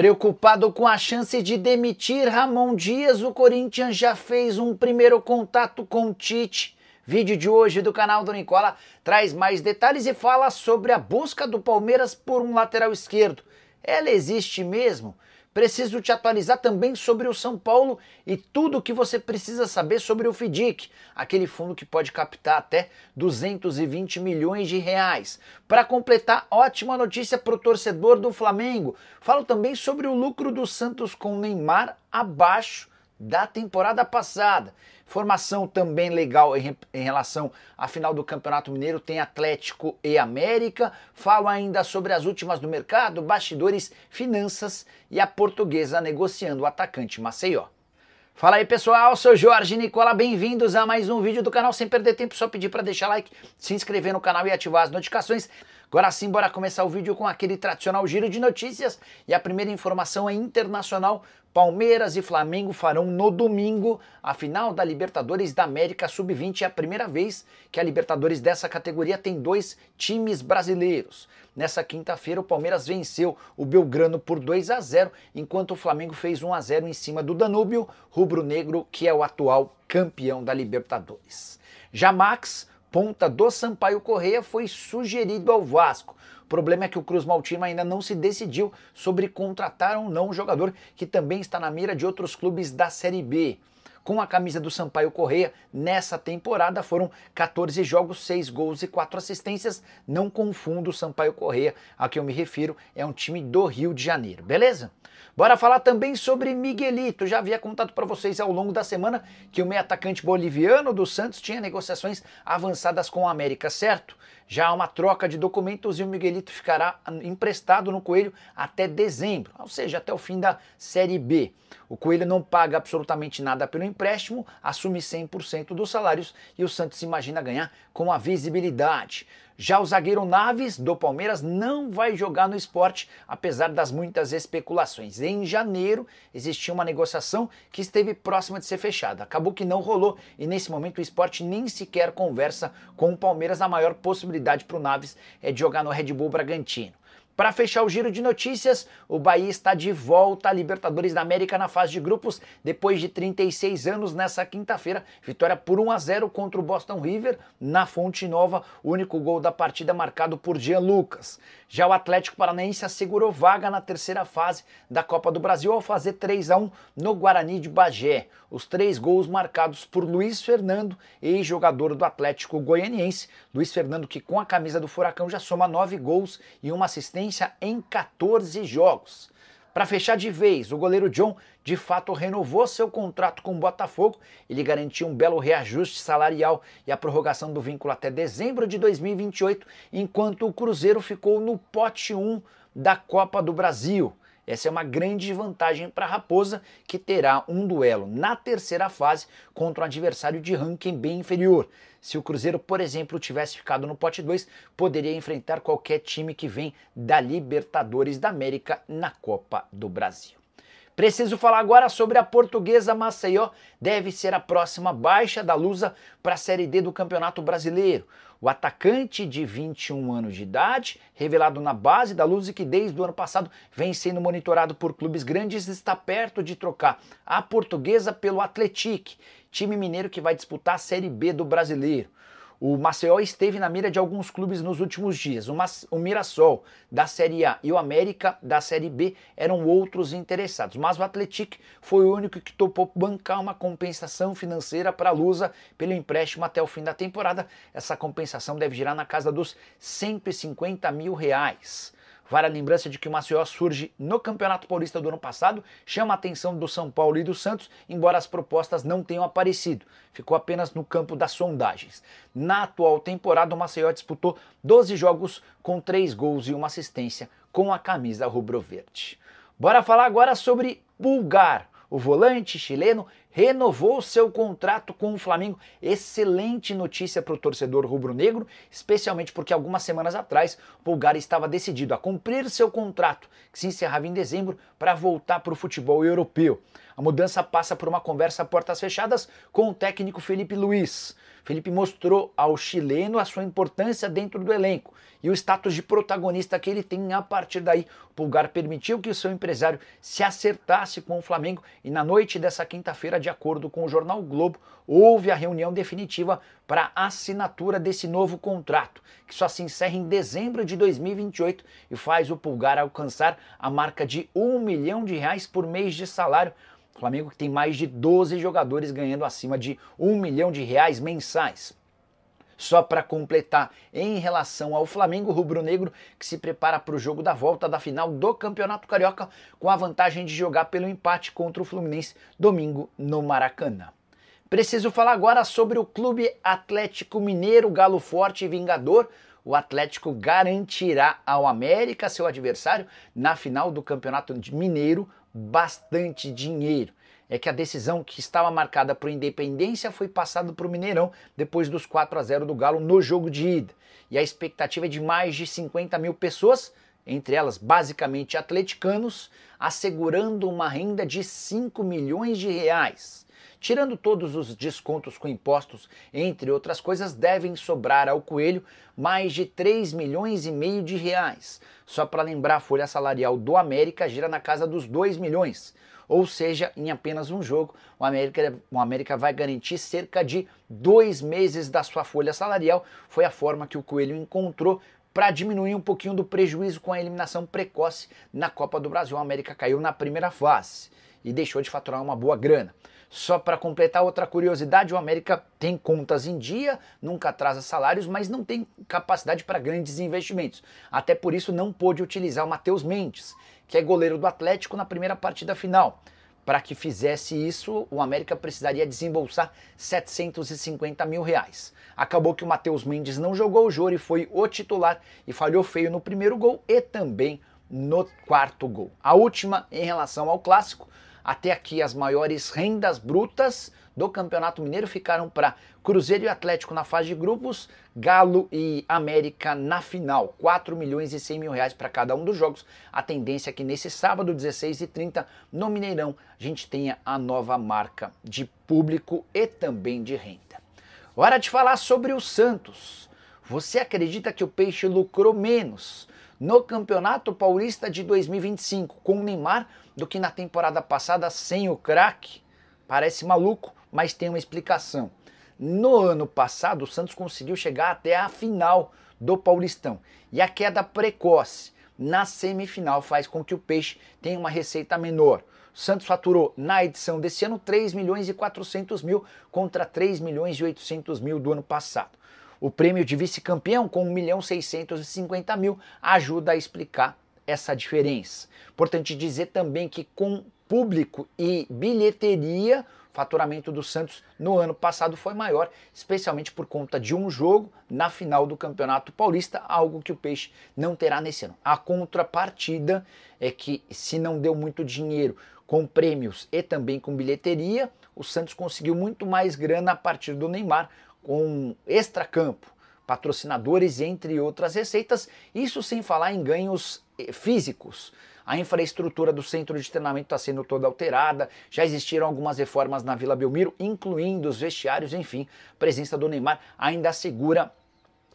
Preocupado com a chance de demitir Ramon Dias, o Corinthians já fez um primeiro contato com Tite. Vídeo de hoje do canal do Nicola traz mais detalhes e fala sobre a busca do Palmeiras por um lateral esquerdo. Ela existe mesmo? Preciso te atualizar também sobre o São Paulo e tudo o que você precisa saber sobre o FDIC, aquele fundo que pode captar até 220 milhões de reais. Para completar, ótima notícia para o torcedor do Flamengo. Falo também sobre o lucro do Santos com Neymar abaixo da temporada passada. Informação também legal em relação à final do Campeonato Mineiro, tem Atlético e América. Falo ainda sobre as últimas do mercado, bastidores, finanças e a Portuguesa negociando o atacante Maceió. Fala aí pessoal, sou Jorge Nicola, bem-vindos a mais um vídeo do canal. Sem perder tempo, só pedir para deixar like, se inscrever no canal e ativar as notificações. Agora sim, bora começar o vídeo com aquele tradicional giro de notícias. E a primeira informação é internacional. Palmeiras e Flamengo farão no domingo a final da Libertadores da América Sub-20. É a primeira vez que a Libertadores dessa categoria tem dois times brasileiros. Nessa quinta-feira o Palmeiras venceu o Belgrano por 2-0, enquanto o Flamengo fez 1-0 em cima do Danúbio rubro-negro, que é o atual campeão da Libertadores. Já Max, ponta do Sampaio Corrêa, foi sugerido ao Vasco. O problema é que o Cruz Maltino ainda não se decidiu sobre contratar ou não o jogador, que também está na mira de outros clubes da Série B. Com a camisa do Sampaio Corrêa, nessa temporada foram 14 jogos, 6 gols e 4 assistências. Não confunda o Sampaio Corrêa, a que eu me refiro, é um time do Rio de Janeiro, beleza? Bora falar também sobre Miguelito. Já havia contado para vocês ao longo da semana que o meio atacante boliviano do Santos tinha negociações avançadas com o América, certo? Já há uma troca de documentos e o Miguelito ficará emprestado no Coelho até dezembro, ou seja, até o fim da Série B. O Coelho não paga absolutamente nada pelo empréstimo, assume 100% dos salários e o Santos imagina ganhar com a visibilidade. Já o zagueiro Naves, do Palmeiras, não vai jogar no Sport, apesar das muitas especulações. Em janeiro, existia uma negociação que esteve próxima de ser fechada. Acabou que não rolou e, nesse momento, o Sport nem sequer conversa com o Palmeiras. A maior possibilidade para o Naves é de jogar no Red Bull Bragantino. Para fechar o giro de notícias, o Bahia está de volta à Libertadores da América na fase de grupos, depois de 36 anos nessa quinta-feira. Vitória por 1-0 contra o Boston River, na Fonte Nova, o único gol da partida marcado por Jean Lucas. Já o Atlético Paranaense assegurou vaga na terceira fase da Copa do Brasil ao fazer 3-1 no Guarani de Bagé. Os 3 gols marcados por Luiz Fernando, ex-jogador do Atlético Goianiense. Luiz Fernando, que com a camisa do Furacão já soma 9 gols e uma assistência em 14 jogos. Para fechar de vez, o goleiro John de fato renovou seu contrato com o Botafogo. Ele garantiu um belo reajuste salarial e a prorrogação do vínculo até dezembro de 2028, enquanto o Cruzeiro ficou no pote 1 da Copa do Brasil. Essa é uma grande vantagem para a Raposa, que terá um duelo na terceira fase contra um adversário de ranking bem inferior. Se o Cruzeiro, por exemplo, tivesse ficado no pote 2, poderia enfrentar qualquer time que vem da Libertadores da América na Copa do Brasil. Preciso falar agora sobre a Portuguesa Maceió, deve ser a próxima baixa da Lusa para a Série D do Campeonato Brasileiro. O atacante de 21 anos de idade, revelado na base da Lusa e que desde o ano passado vem sendo monitorado por clubes grandes, está perto de trocar a Portuguesa pelo Atlético, time mineiro que vai disputar a Série B do Brasileiro. O Maceió esteve na mira de alguns clubes nos últimos dias. O Mirassol da Série A e o América da Série B eram outros interessados, mas o Atlético foi o único que topou bancar uma compensação financeira para a Lusa pelo empréstimo até o fim da temporada. Essa compensação deve girar na casa dos 150 mil reais. Vale a lembrança de que o Maceió surge no Campeonato Paulista do ano passado, chama a atenção do São Paulo e do Santos, embora as propostas não tenham aparecido. Ficou apenas no campo das sondagens. Na atual temporada, o Maceió disputou 12 jogos com 3 gols e uma assistência com a camisa rubro-verde. Bora falar agora sobre Pulgar. O volante chileno renovou seu contrato com o Flamengo. Excelente notícia para o torcedor rubro-negro, especialmente porque algumas semanas atrás o Pulgar estava decidido a cumprir seu contrato, que se encerrava em dezembro, para voltar para o futebol europeu. A mudança passa por uma conversa a portas fechadas com o técnico Felipe Luiz. Felipe mostrou ao chileno a sua importância dentro do elenco e o status de protagonista que ele tem. A partir daí, o Pulgar permitiu que o seu empresário se acertasse com o Flamengo e na noite dessa quinta-feira, de acordo com o jornal o Globo, houve a reunião definitiva para a assinatura desse novo contrato, que só se encerra em dezembro de 2028 e faz o Pulgar alcançar a marca de R$1 milhão por mês de salário. O Flamengo que tem mais de 12 jogadores ganhando acima de R$1 milhão mensais. Só para completar, em relação ao Flamengo rubro-negro, que se prepara para o jogo da volta da final do Campeonato Carioca, com a vantagem de jogar pelo empate contra o Fluminense domingo no Maracanã. Preciso falar agora sobre o Clube Atlético Mineiro, galo forte e vingador. O Atlético garantirá ao América, seu adversário, na final do Campeonato Mineiro, bastante dinheiro. É que a decisão que estava marcada para o Independência foi passada para o Mineirão depois dos 4-0 do Galo no jogo de ida. E a expectativa é de mais de 50 mil pessoas, entre elas basicamente atleticanos, assegurando uma renda de R$5 milhões. Tirando todos os descontos com impostos, entre outras coisas, devem sobrar ao Coelho mais de R$3,5 milhões. Só para lembrar, a folha salarial do América gira na casa dos R$2 milhões. Ou seja, em apenas um jogo, o América vai garantir cerca de 2 meses da sua folha salarial. Foi a forma que o Coelho encontrou para diminuir um pouquinho do prejuízo com a eliminação precoce na Copa do Brasil. O América caiu na primeira fase e deixou de faturar uma boa grana. Só para completar outra curiosidade, o América tem contas em dia, nunca atrasa salários, mas não tem capacidade para grandes investimentos. Até por isso não pôde utilizar o Matheus Mendes, que é goleiro do Atlético, na primeira partida final. Para que fizesse isso, o América precisaria desembolsar R$750 mil. Acabou que o Matheus Mendes não jogou o jogo e foi o titular e falhou feio no primeiro gol e também no quarto gol. A última em relação ao clássico. Até aqui as maiores rendas brutas do Campeonato Mineiro ficaram para Cruzeiro e Atlético na fase de grupos, Galo e América na final, R$4,1 milhões para cada um dos jogos. A tendência é que nesse sábado, 16h30, no Mineirão, a gente tenha a nova marca de público e também de renda. Hora de falar sobre o Santos. Você acredita que o Peixe lucrou menos no Campeonato Paulista de 2025 com o Neymar do que na temporada passada sem o craque? Parece maluco, mas tem uma explicação. No ano passado, o Santos conseguiu chegar até a final do Paulistão e a queda precoce na semifinal faz com que o Peixe tenha uma receita menor. O Santos faturou na edição desse ano R$3,4 milhões contra R$3,8 milhões do ano passado. O prêmio de vice-campeão, com R$1,650 ajuda a explicar essa diferença. Importante dizer também que com público e bilheteria, o faturamento do Santos no ano passado foi maior, especialmente por conta de um jogo na final do Campeonato Paulista, algo que o Peixe não terá nesse ano. A contrapartida é que, se não deu muito dinheiro com prêmios e também com bilheteria, o Santos conseguiu muito mais grana a partir do Neymar, com extracampo, patrocinadores, entre outras receitas, isso sem falar em ganhos físicos. A infraestrutura do centro de treinamento está sendo toda alterada, já existiram algumas reformas na Vila Belmiro, incluindo os vestiários, enfim, a presença do Neymar ainda assegura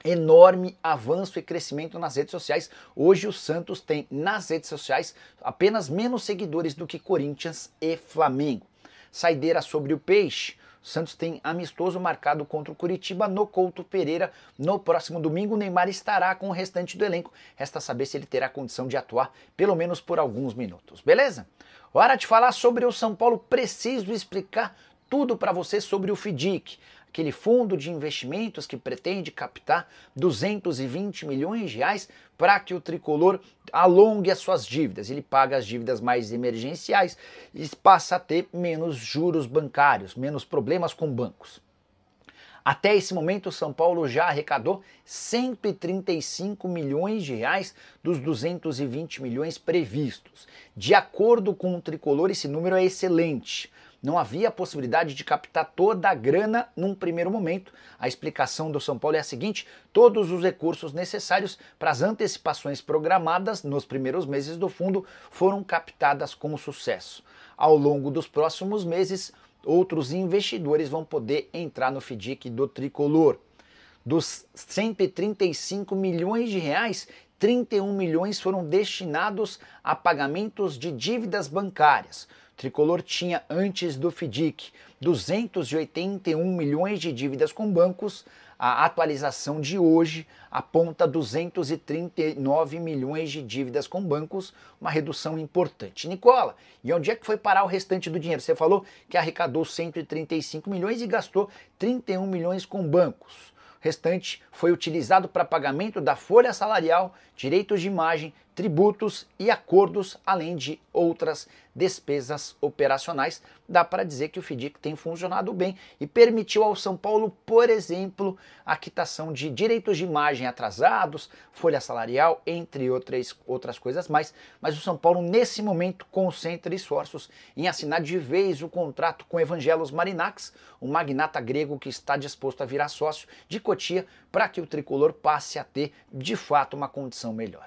enorme avanço e crescimento nas redes sociais. Hoje o Santos tem nas redes sociais apenas menos seguidores do que Corinthians e Flamengo. Saideira sobre o Peixe. O Santos tem amistoso marcado contra o Curitiba no Couto Pereira no próximo domingo. O Neymar estará com o restante do elenco. Resta saber se ele terá condição de atuar pelo menos por alguns minutos. Beleza? Hora de falar sobre o São Paulo. Preciso explicar tudo para você sobre o FIDIC, aquele fundo de investimentos que pretende captar R$220 milhões para que o tricolor alongue as suas dívidas. Ele paga as dívidas mais emergenciais e passa a ter menos juros bancários, menos problemas com bancos. Até esse momento, o São Paulo já arrecadou R$135 milhões dos R$220 milhões previstos. De acordo com o tricolor, esse número é excelente. não havia possibilidade de captar toda a grana num primeiro momento. A explicação do São Paulo é a seguinte: todos os recursos necessários para as antecipações programadas nos primeiros meses do fundo foram captadas com sucesso. Ao longo dos próximos meses, outros investidores vão poder entrar no FDIC do tricolor. Dos 135 milhões de reais, 31 milhões foram destinados a pagamentos de dívidas bancárias. O tricolor tinha, antes do FDIC, 281 milhões de dívidas com bancos. A atualização de hoje aponta 239 milhões de dívidas com bancos, uma redução importante. Nicola, e onde é que foi parar o restante do dinheiro? Você falou que arrecadou 135 milhões e gastou 31 milhões com bancos. O restante foi utilizado para pagamento da folha salarial, direitos de imagem, tributos e acordos, além de outras despesas operacionais. Dá para dizer que o FDIC tem funcionado bem e permitiu ao São Paulo, por exemplo, a quitação de direitos de imagem atrasados, folha salarial, entre outras coisas mais. Mas o São Paulo, nesse momento, concentra esforços em assinar de vez o contrato com Evangelos Marinakis, um magnata grego que está disposto a virar sócio de Cotia para que o tricolor passe a ter, de fato, uma condição melhor.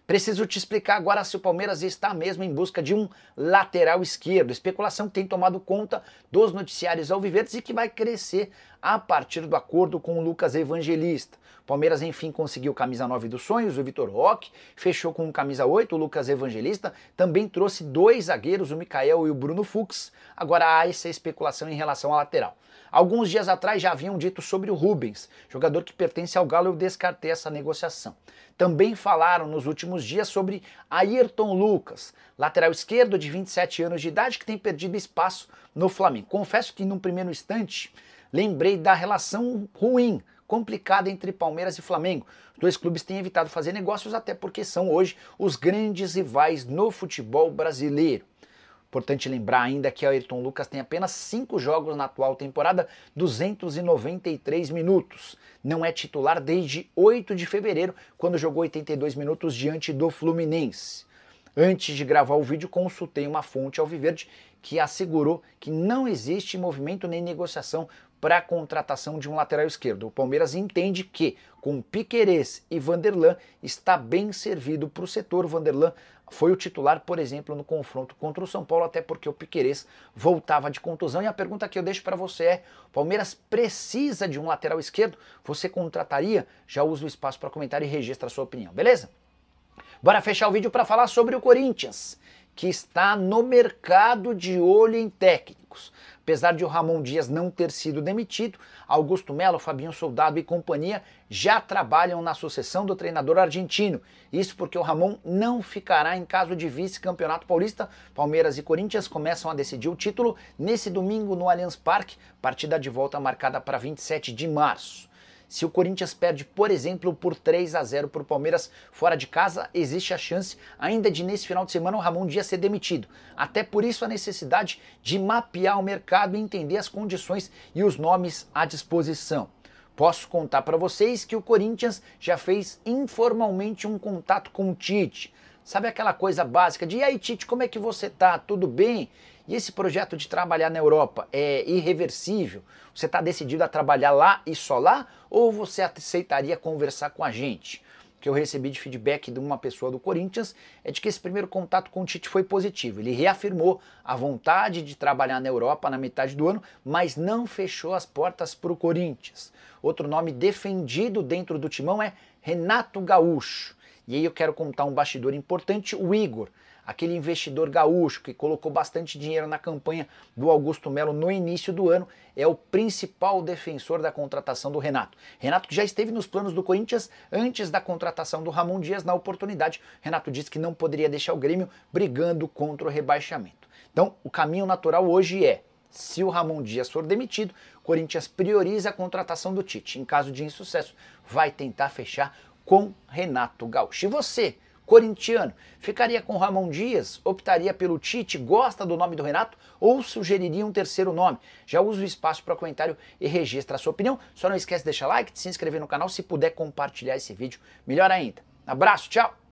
Preciso te explicar agora se o Palmeiras está mesmo em busca de um lateral esquerdo. Especulação que tem tomado conta dos noticiários alviverdes e que vai crescer a partir do acordo com o Lucas Evangelista. O Palmeiras, enfim, conseguiu camisa 9 dos sonhos, o Vitor Roque, fechou com camisa 8, o Lucas Evangelista, também trouxe dois zagueiros, o Mikael e o Bruno Fux. Agora há essa especulação em relação à lateral. Alguns dias atrás já haviam dito sobre o Rubens, jogador que pertence ao Galo, eu descartei essa negociação. Também falaram nos últimos dias sobre Ayrton Lucas, lateral esquerdo de 27 anos de idade que tem perdido espaço no Flamengo. Confesso que num primeiro instante lembrei da relação ruim, complicada entre Palmeiras e Flamengo. Os dois clubes têm evitado fazer negócios até porque são hoje os grandes rivais no futebol brasileiro. Importante lembrar ainda que Ayrton Lucas tem apenas 5 jogos na atual temporada, 293 minutos. Não é titular desde 8 de fevereiro, quando jogou 82 minutos diante do Fluminense. Antes de gravar o vídeo, consultei uma fonte alviverde que assegurou que não existe movimento nem negociação para a contratação de um lateral esquerdo. O Palmeiras entende que, com Piquerez e Vanderlan, está bem servido para o setor. O Vanderlan foi o titular, por exemplo, no confronto contra o São Paulo, até porque o Piquerez voltava de contusão. E a pergunta que eu deixo para você é: o Palmeiras precisa de um lateral esquerdo? Você contrataria? Já usa o espaço para comentário e registra a sua opinião, beleza? Bora fechar o vídeo para falar sobre o Corinthians, que está no mercado de olho em técnicos. Apesar de o Ramon Dias não ter sido demitido, Augusto Melo, Fabinho Soldado e companhia já trabalham na sucessão do treinador argentino. Isso porque o Ramon não ficará em caso de vice-campeonato paulista. Palmeiras e Corinthians começam a decidir o título nesse domingo no Allianz Parque, partida de volta marcada para 27 de março. Se o Corinthians perde, por exemplo, por 3-0 para o Palmeiras fora de casa, existe a chance ainda de nesse final de semana o Ramon Dias ser demitido. Até por isso a necessidade de mapear o mercado e entender as condições e os nomes à disposição. Posso contar para vocês que o Corinthians já fez informalmente um contato com o Tite. Sabe aquela coisa básica de: e aí, Tite, como é que você tá? Tudo bem? E esse projeto de trabalhar na Europa é irreversível? Você está decidido a trabalhar lá e só lá? Ou você aceitaria conversar com a gente? O que eu recebi de feedback de uma pessoa do Corinthians é de que esse primeiro contato com o Tite foi positivo. Ele reafirmou a vontade de trabalhar na Europa na metade do ano, mas não fechou as portas para o Corinthians. Outro nome defendido dentro do timão é Renato Gaúcho. E aí eu quero contar um bastidor importante: o Igor, aquele investidor gaúcho que colocou bastante dinheiro na campanha do Augusto Melo no início do ano, é o principal defensor da contratação do Renato. Renato que já esteve nos planos do Corinthians antes da contratação do Ramon Dias. Na oportunidade, Renato disse que não poderia deixar o Grêmio brigando contra o rebaixamento. Então, o caminho natural hoje é: se o Ramon Dias for demitido, o Corinthians prioriza a contratação do Tite. Em caso de insucesso, vai tentar fechar com Renato Gaúcho. E você, corintiano, ficaria com Ramon Dias? Optaria pelo Tite? Gosta do nome do Renato? Ou sugeriria um terceiro nome? Já usa o espaço para comentário e registra a sua opinião. Só não esquece de deixar like, de se inscrever no canal, se puder compartilhar esse vídeo, melhor ainda. Abraço, tchau!